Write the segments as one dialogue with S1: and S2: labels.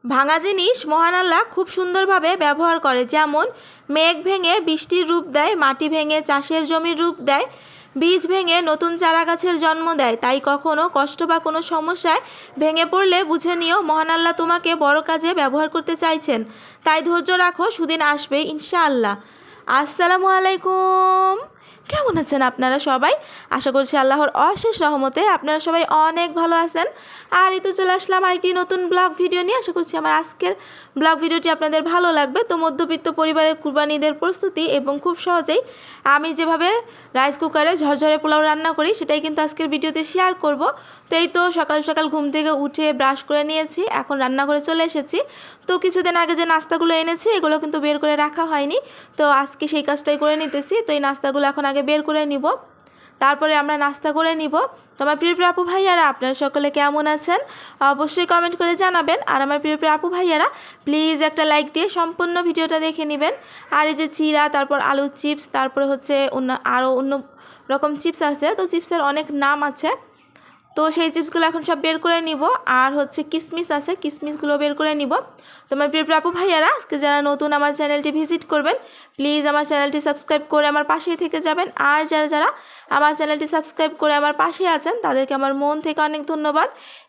S1: ভাঙা জিনিস মহান আল্লাহ খুব সুন্দরভাবে ব্যবহার করে। যেমন মেঘ ভেঙে বৃষ্টির রূপ দেয়, মাটি ভেঙে চাষের জমির রূপ দেয়, বীজ ভেঙে নতুন চারা গাছের জন্ম দেয়। তাই কখনো কষ্ট বা কোনো সমস্যায় ভেঙে পড়লে বুঝে নিও মহান আল্লাহ তোমাকে বড় কাজে ব্যবহার করতে চাইছেন। তাই ধৈর্য রাখো, সুদিন আসবে ইনশাআল্লাহ। আসসালামু আলাইকুম। কেমন আছেন আপনারা সবাই? আশা করছি আল্লাহর অশেষ রহমতে আপনারা সবাই অনেক ভালো আছেন। আর এই তো চলে আসলাম আরেকটি নতুন ব্লগ ভিডিও নিয়ে। আশা করছি আমার আজকের ব্লগ ভিডিওটি আপনাদের ভালো লাগবে। তো মধ্যবিত্ত পরিবারের কুরবানি ঈদের প্রস্তুতি এবং খুব সহজেই আমি যেভাবে রাইস কুকারে ঝরঝরে পোলাও রান্না করি সেটাই কিন্তু আজকের ভিডিওতে শেয়ার করব। তো এই তো সকাল সকাল ঘুম থেকে উঠে ব্রাশ করে নিয়েছি, এখন রান্নাঘরে চলে এসেছি। তো কিছুদিন আগে যে নাস্তাগুলো এনেছি এগুলো কিন্তু বের করে রাখা হয়নি, তো আজকে সেই কাজটাই করে নিতেছি। তো এই নাস্তাগুলো এখন আগে বের করে নিব, তারপরে আমরা নাস্তা করে নিব। তো আমার প্রিয় প্রিয় আপু ভাইয়ারা, আপনারা সকলে কেমন আছেন অবশ্যই কমেন্ট করে জানাবেন। আর আমার প্রিয় প্রিয় আপু ভাইয়ারা, প্লিজ একটা লাইক দিয়ে সম্পূর্ণ ভিডিওটা দেখে নেবেন। আর এই যে চিরা, তারপর আলু চিপস, তারপরে হচ্ছে অন্য রকম চিপস আছে, তো চিপসের অনেক নাম আছে। তো সেই চিপসগুলো এখন সব বের করে নিব। আর হচ্ছে কিশমিশ আছে, কিশমিশগুলো বের করে নিব। তোমার প্রিয় আপু ভাইয়ারা, আজকে যারা নতুন আমার চ্যানেলটি ভিজিট করবেন, প্লিজ আমার চ্যানেলটি সাবস্ক্রাইব করে আমার পাশেই থেকে যাবেন। আর যারা যারা আমার চ্যানেলটি সাবস্ক্রাইব করে আমার পাশে আছেন তাদেরকে আমার মন থেকে অনেক ধন্যবাদ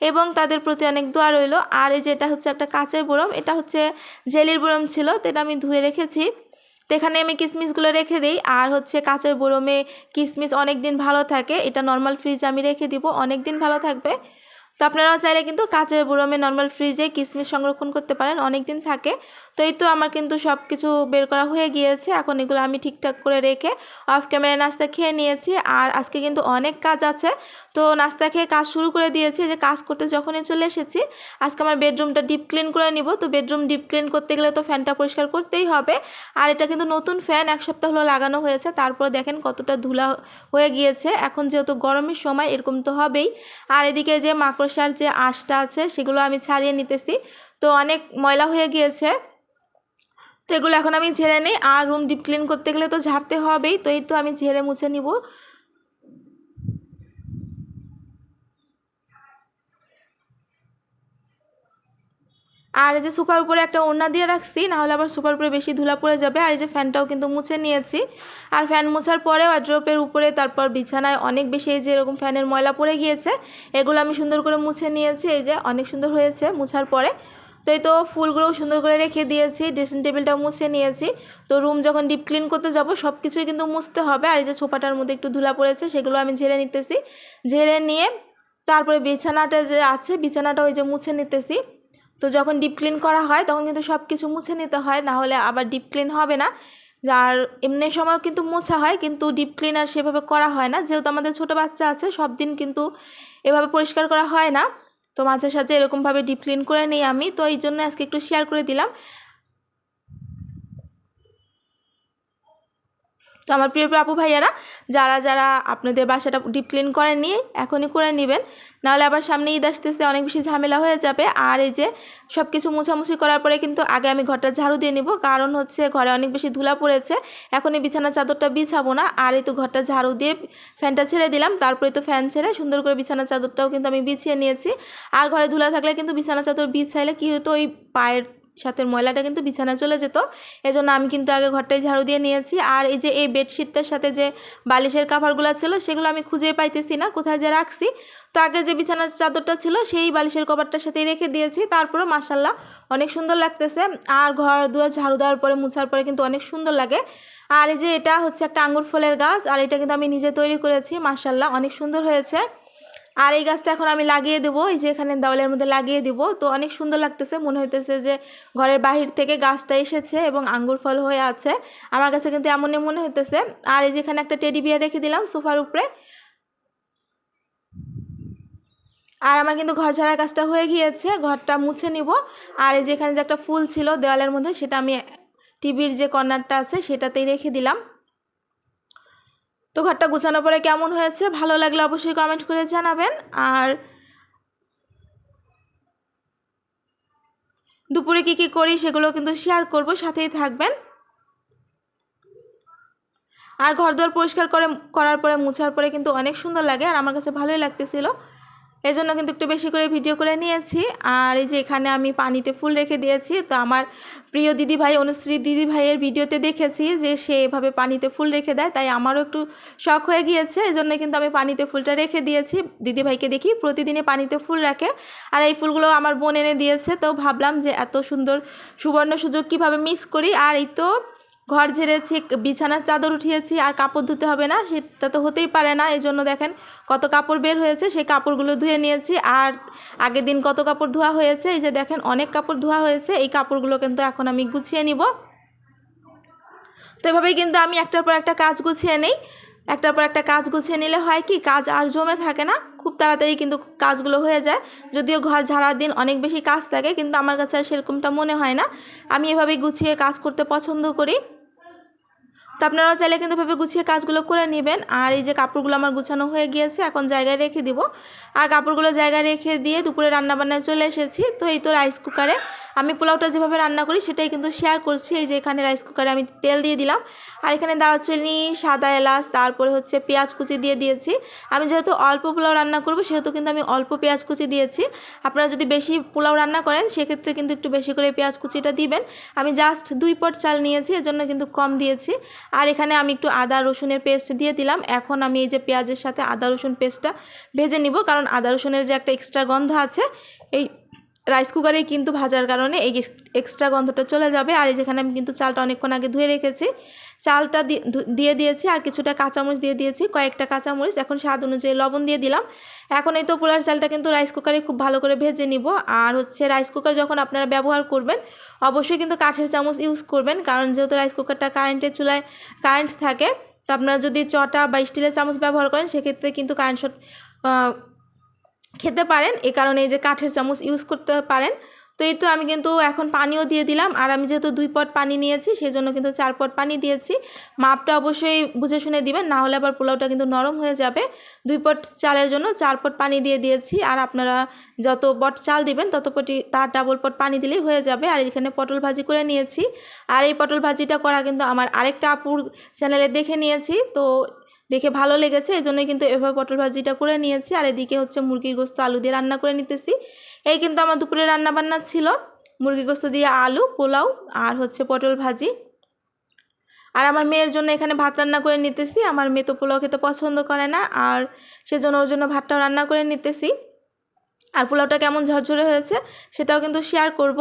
S1: এবং তাদের প্রতি অনেক দোয়া রইল। আর এই যে এটা হচ্ছে একটা কাঁচের বরম, এটা হচ্ছে জেলির বরম ছিল, তো এটা আমি ধুয়ে রেখেছি। তো এখানে আমি কিশমিশগুলো রেখে দিই। আর হচ্ছে কাঁচের বরমে কিশমিশ অনেক দিন ভালো থাকে, এটা নর্মাল ফ্রিজে আমি রেখে দিব, অনেক দিন ভালো থাকবে। তো আপনারাও চাইলে কিন্তু কাঁচের বরমে নর্মাল ফ্রিজে কিশমিশ সংরক্ষণ করতে পারেন, অনেক দিন থাকে। তো এই তো আমার কিন্তু সব কিছু বের করা হয়ে গিয়েছে, এখন এগুলো আমি ঠিকঠাক করে রেখে অফ ক্যামেরায় নাস্তা খেয়ে নিয়েছি। আর আজকে কিন্তু অনেক কাজ আছে, তো নাস্তা খেয়ে কাজ শুরু করে দিয়েছি। যে কাজ করতে যখনই চলে এসেছি, আজকে আমার বেডরুমটা ডিপ ক্লিন করে নিব। তো বেডরুম ডিপ ক্লিন করতে গেলে তো ফ্যানটা পরিষ্কার করতেই হবে। আর এটা কিন্তু নতুন ফ্যান, এক সপ্তাহ হলো লাগানো হয়েছে, তারপর দেখেন কতটা ধুলা হয়ে গিয়েছে। এখন যেহেতু গরমের সময় এরকম তো হবেই। আর এদিকে যে মাকড়সার যে আঁশটা আছে সেগুলো আমি ছাড়িয়ে নিতেছি, তো অনেক ময়লা হয়ে গিয়েছে। তো এগুলো এখন আমি ঝেড়ে নিই। আর রুম ডিপ ক্লিন করতে গেলে তো ঝাড়তে হবেই, তো এই তো আমি ঝেড়ে মুছে নিব। আর এই যে সোফার উপরে একটা ওড়না দিয়ে রাখছি, নাহলে আবার সোফার উপরে বেশি ধুলা পড়ে যাবে। আর এই যে ফ্যানটাও কিন্তু মুছে নিয়েছি। আর ফ্যান মোছার পরে ওয়ার্ড্রোবের উপরে, তারপর বিছানায় অনেক বেশি এই যে এরকম ফ্যানের ময়লা পড়ে গিয়েছে, এগুলো আমি সুন্দর করে মুছে নিয়েছি। এই যে অনেক সুন্দর হয়েছে মুছার পরে। তো এই তো ফুলগুলোও সুন্দর করে রেখে দিয়েছি, ড্রেসিং টেবিলটাও মুছে নিয়েছি। তো রুম যখন ডিপ ক্লিন করতে যাব সব কিছুই কিন্তু মুছতে হবে। আর এই যে সোফাটার মধ্যে একটু ধুলা পড়েছে সেগুলো আমি ঝেড়ে নিতেছি, ঝেড়ে নিয়ে তারপরে বিছানাটা যে আছে বিছানাটা ওই যে মুছে নিতেছি। তো যখন ডিপ ক্লিন করা হয় তখন কিন্তু সব কিছু মুছে নিতে হয়, না হলে আবার ডিপ ক্লিন হবে না। আর এমনি সময়ও কিন্তু মোছা হয়, কিন্তু ডিপ ক্লিন আর সেভাবে করা হয় না, যেহেতু আমাদের ছোটো বাচ্চা আছে সব দিন কিন্তু এভাবে পরিষ্কার করা হয় না। তো মাঝে সাঝে এরকমভাবে ডিপ ক্লিন করে নিই আমি, তো এই জন্য আজকে একটু শেয়ার করে দিলাম। তো আমার প্রিয় প্রিয় আপু ভাইয়ারা, যারা যারা আপনাদের বাসাটা ডিপ ক্লিন করেননি এখনই করে নেবেন, নাহলে আবার সামনে ঈদ আসতেছে, অনেক বেশি ঝামেলা হয়ে যাবে। আর এই যে সব কিছু মোছামুছি করার পরে কিন্তু আগে আমি ঘরটা ঝাড়ু দিয়ে নিব, কারণ হচ্ছে ঘরে অনেক বেশি ধুলা পড়েছে, এখন এই বিছানার চাদরটা বিছাবো না। আর এই তো ঘরটা ঝাড়ু দিয়ে ফ্যানটা ছেড়ে দিলাম, তারপরে তো ফ্যান ছেড়ে সুন্দর করে বিছানার চাদরটাও কিন্তু আমি বিছিয়ে নিয়েছি। আর ঘরে ধুলা থাকলে কিন্তু বিছানার চাদর বিছাইলে কী হতো, ওই পায়ের সাথে ময়লাটা কিন্তু বিছানা চলে যেত। এজন্য আমি কিন্তু আগে ঘরটাই ঝাড়ু দিয়ে নিয়েছি। আর এই যে এই বেডশিটটার সাথে যে বালিশের কাভারগুলো ছিল সেগুলো আমি খুঁজে পাইতেছি না কোথায় যে রাখছি। তো আগে যে বিছানার চাদরটা ছিল সেই বালিশের কভারটার সাথেই রেখে দিয়েছি, তারপরে মাশাল্লাহ অনেক সুন্দর লাগতেছে। আর ঘর দুয়ার ঝাড়ু দেওয়ার পরে মুছার পরে কিন্তু অনেক সুন্দর লাগে। আর এই যে এটা হচ্ছে একটা আঙ্গুর ফলের গাছ, আর এটা কিন্তু আমি নিজে তৈরি করেছি, মাশাল্লাহ অনেক সুন্দর হয়েছে। আর এই গাছটা এখন আমি লাগিয়ে দেবো, এই যে এখানে দেওয়ালের মধ্যে লাগিয়ে দিব। তো অনেক সুন্দর লাগতেছে, মনে হইতেছে যে ঘরের বাহির থেকে গাছটা এসেছে এবং আঙ্গুর ফল হয়ে আছে, আমার কাছে কিন্তু এমনই মনে হইতেছে। আর এই যে এখানে একটা টেডি বিয়ার রেখে দিলাম সোফার উপরে। আর আমার কিন্তু ঘর ঝাড়ার কাজটা হয়ে গিয়েছে, ঘরটা মুছে নিব। আর এই যে এখানে যে একটা ফুল ছিল দেওয়ালের মধ্যে, সেটা আমি টিভির যে কর্নারটা আছে সেটাতেই রেখে দিলাম। তো ঘরটা গুছানোর পরে কেমন হয়েছে, ভালো লাগলে অবশ্যই কমেন্ট করে জানাবেন। আর দুপুরে কী কী করি সেগুলো কিন্তু শেয়ার করব, সাথেই থাকবেন। আর ঘর দুয়ার পরিষ্কার করার পরে মুছার পরে কিন্তু অনেক সুন্দর লাগে, আর আমার কাছে ভালোই লাগতেছিল। এই জন্য কিন্তু একটু বেশি করে ভিডিও করে নিয়েছি। আর এই যে এখানে আমি পানিতে ফুল রেখে দিয়েছি। তো আমার প্রিয় দিদিভাই অনুশ্রী দিদিভাইয়ের ভিডিওতে দেখেছি যে সে এভাবে পানিতে ফুল রেখে দেয়, তাই আমারও একটু শখ হয়ে গিয়েছে। এই জন্য কিন্তু আমি পানিতে ফুলটা রেখে দিয়েছি। দিদিভাইকে দেখি প্রতিদিনই পানিতে ফুল রাখে, আর এই ফুলগুলো আমার বোন এনে দিয়েছে। তো ভাবলাম যে এত সুন্দর সুবর্ণ সুযোগ কীভাবে মিস করি। আর এই তো ঘর ঝেড়েছি, বিছানার চাদর উঠিয়েছি, আর কাপড় ধুতে হবে না সেটা তো হতেই পারে না। এই জন্য দেখেন কত কাপড় বের হয়েছে, সেই কাপড়গুলো ধুয়ে নিয়েছি। আর আগের দিন কত কাপড় ধোয়া হয়েছে, এই যে দেখেন অনেক কাপড় ধোয়া হয়েছে। এই কাপড়গুলো কিন্তু এখন আমি গুছিয়ে নিব। তো এভাবেই কিন্তু আমি একটার পর একটা কাজ গুছিয়ে নিই। একটার পর একটা কাজ গুছিয়ে নিলে হয় কি, কাজ আর জমে থাকে না, খুব তাড়াতাড়ি কিন্তু কাজগুলো হয়ে যায়। যদিও ঘর ঝাড়ার দিন অনেক বেশি কাজ থাকে, কিন্তু আমার কাছে আর সেরকমটা মনে হয় না। আমি এভাবেই গুছিয়ে কাজ করতে পছন্দ করি। তো আপনারাও চাইলে কিন্তু এভাবে গুছিয়ে কাজগুলো করে নেবেন। আর এই যে কাপড়গুলো আমার গুছানো হয়ে গিয়েছে, এখন জায়গায় রেখে দিব। আর কাপড়গুলো জায়গায় রেখে দিয়ে দুপুরে রান্নাবান্নায় চলে এসেছি। তো এই তো রাইস কুকারে আমি পোলাওটা যেভাবে রান্না করি সেটাই কিন্তু শেয়ার করছি। এই যে এখানে রাইস কুকারে আমি তেল দিয়ে দিলাম, আর এখানে দারচিনি, সাদা এলাচ, তারপরে হচ্ছে পেঁয়াজ কুচি দিয়ে দিয়েছি। আমি যেহেতু অল্প পোলাও রান্না করব সেহেতু কিন্তু আমি অল্প পেঁয়াজ কুচি দিয়েছি। আপনারা যদি বেশি পোলাও রান্না করেন সেক্ষেত্রে কিন্তু একটু বেশি করে পেঁয়াজ কুচিটা দিবেন। আমি জাস্ট 2 পট চাল নিয়েছি, এজন্য কিন্তু কম দিয়েছি। আর এখানে আমি একটু আদা রসুনের পেস্ট দিয়ে দিলাম। এখন আমি এই যে পেঁয়াজের সাথে আদা রসুন পেস্টটা ভেজে নিব, কারণ আদা রসুনের যে একটা এক্সট্রা গন্ধ আছে এই রাইস কুকারেই কিন্তু ভাজার কারণে এই এক্সট্রা গন্ধটা চলে যাবে। আর এই যেখানে আমি কিন্তু চালটা অনেকক্ষণ আগে ধুয়ে রেখেছি, চালটা দিয়ে দিয়েছি, আর কিছুটা কাঁচামরিচ দিয়ে দিয়েছি, কয়েকটা কাঁচামরিচ। এখন স্বাদ অনুযায়ী লবণ দিয়ে দিলাম। এখন এই তো পোলার চালটা কিন্তু রাইস কুকারে খুব ভালো করে ভেজে নিব। আর হচ্ছে রাইস কুকার যখন আপনারা ব্যবহার করবেন অবশ্যই কিন্তু কাঠের চামচ ইউজ করবেন, কারণ যেহেতু রাইস কুকারটা কারেন্টের চুলায় কারেন্ট থাকে। তো আপনারা যদি চটা বা স্টিলের চামচ ব্যবহার করেন সেক্ষেত্রে কিন্তু কারেন্ট শর্ট খেতে পারেন। এই কারণে এই যে কাঠের চামচ ইউজ করতে পারেন। তো এই তো আমি কিন্তু এখন পানিও দিয়ে দিলাম। আর আমি যেহেতু 2 পট পানি নিয়েছি সেই জন্য কিন্তু 4 পট পানি দিয়েছি। মাপটা অবশ্যই বুঝে শুনে দিবেন, না হলে আবার পোলাওটা কিন্তু নরম হয়ে যাবে। 2 পট চালের জন্য 4 পট পানি দিয়ে দিয়েছি। আর আপনারা যত পট চাল দিবেন তত পটই তার ডাবল পট পানি দিলেই হয়ে যাবে। আর এখানে পটল ভাজি করে নিয়েছি। আর এই পটল ভাজিটা করা কিন্তু আমার আরেকটা আপুর চ্যানেলে দেখে নিয়েছি, তো দেখে ভালো লেগেছে, এই জন্যই কিন্তু এভাবে পটল ভাজিটা করে নিয়েছি। আর এদিকে হচ্ছে মুরগির গোস্ত আলু দিয়ে রান্না করে নিতেছি। এই কিন্তু আমার দুপুরে রান্নাবান্না ছিল, মুরগির গোস্ত দিয়ে আলু, পোলাও আর হচ্ছে পটল ভাজি। আর আমার মেয়ের জন্য এখানে ভাত রান্না করে নিতেছি। আমার মেয়ে তো পোলাও খেতে পছন্দ করে না, আর সেজন্য ওর জন্য ভাতটাও রান্না করে নিতেছি। আর পোলাওটা কেমন ঝরঝরে হয়েছে সেটাও কিন্তু শেয়ার করব।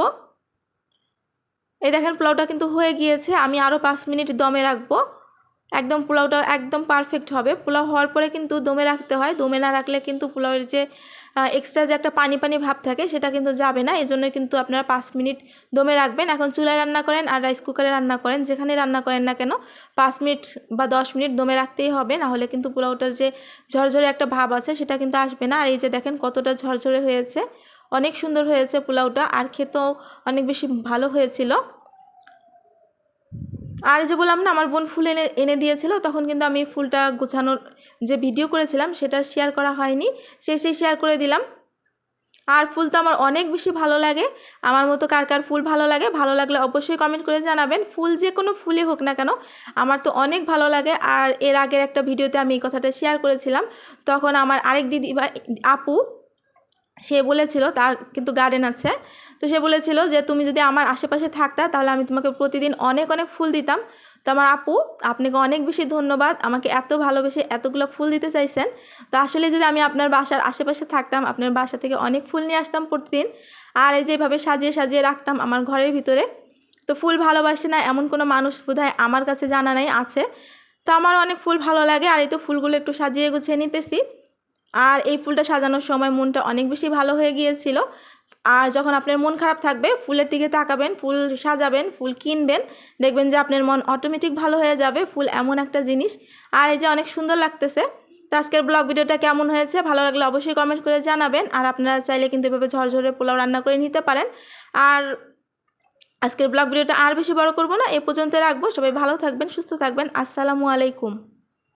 S1: এই দেখেন পোলাওটা কিন্তু হয়ে গিয়েছে, আমি আরও 5 মিনিট দমে রাখবো। একদম পোলাওটা একদম পারফেক্ট হবে। পোলাও হওয়ার পরে কিন্তু দমে রাখতে হয়, দমে না রাখলে কিন্তু পোলাওয়ের যে এক্সট্রা যে একটা পানি পানি ভাব থাকে সেটা কিন্তু যাবে না। এই জন্য কিন্তু আপনারা 5 মিনিট দমে রাখবেন। এখন চুলায় রান্না করেন আর রাইস কুকারে রান্না করেন, যেখানে রান্না করেন না কেন 5 মিনিট বা 10 মিনিট দমে রাখতেই হবে, না হলে কিন্তু পোলাওটার যে ঝরঝরে একটা ভাব আছে সেটা কিন্তু আসবে না। আর এই যে দেখেন কতটা ঝরঝরে হয়েছে, অনেক সুন্দর হয়েছে পোলাওটা, আর খেতেও অনেক বেশি ভালো হয়েছিল। আর এই যে বললাম না আমার বোন ফুল এনে দিয়েছিল, তখন কিন্তু আমি ফুলটা গোছানোর যে ভিডিও করেছিলাম সেটা শেয়ার করা হয়নি, শেষে শেয়ার করে দিলাম। আর ফুল তো আমার অনেক বেশি ভালো লাগে। আমার মতো কার কার ফুল ভালো লাগে, ভালো লাগলে অবশ্যই কমেন্ট করে জানাবেন। ফুল যে কোনো ফুলই হোক না কেন আমার তো অনেক ভালো লাগে। আর এর আগের একটা ভিডিওতে আমি এই কথাটা শেয়ার করেছিলাম, তখন আমার আরেক দিদি বা আপু সে বলেছিল, তার কিন্তু গার্ডেন আছে, তো সে বলেছিল যে তুমি যদি আমার আশেপাশে থাকতা তাহলে আমি তোমাকে প্রতিদিন অনেক অনেক ফুল দিতাম। তো আমার আপু আপনাকে অনেক বেশি ধন্যবাদ, আমাকে এত ভালোবেসে এতগুলো ফুল দিতে চাইছেন। তো আসলে যদি আমি আপনার বাসার আশেপাশে থাকতাম আপনার বাসা থেকে অনেক ফুল নিয়ে আসতাম প্রতিদিন, আর এই যেভাবে সাজিয়ে সাজিয়ে রাখতাম আমার ঘরের ভিতরে। তো ফুল ভালোবাসে না এমন কোনো মানুষ বোধহয় আমার কাছে জানা নাই আছে। তো আমার অনেক ফুল ভালো লাগে। আর এই তো ফুলগুলো একটু সাজিয়ে গুছিয়ে নিতেছি। আর এই ফুলটা সাজানোর সময় মনটা অনেক বেশি ভালো হয়ে গিয়েছিল। আর যখন আপনার মন খারাপ থাকবে ফুলের দিকে তাকাবেন, ফুল সাজাবেন, ফুল কিনবেন, দেখবেন যে আপনার মন অটোমেটিক ভালো হয়ে যাবে। ফুল এমন একটা জিনিস। আর এই যে অনেক সুন্দর লাগতেছে। তো আজকের ব্লগ ভিডিওটা কেমন হয়েছে, ভালো লাগলে অবশ্যই কমেন্ট করে জানাবেন। আর আপনারা চাইলে কিন্তু এভাবে ঝরঝরে পোলাও রান্না করে নিতে পারেন। আর আজকের ব্লগ ভিডিওটা আর বেশি বড় করব না, এ পর্যন্ত রাখবো। সবাই ভালো থাকবেন, সুস্থ থাকবেন। আসসালামু আলাইকুম।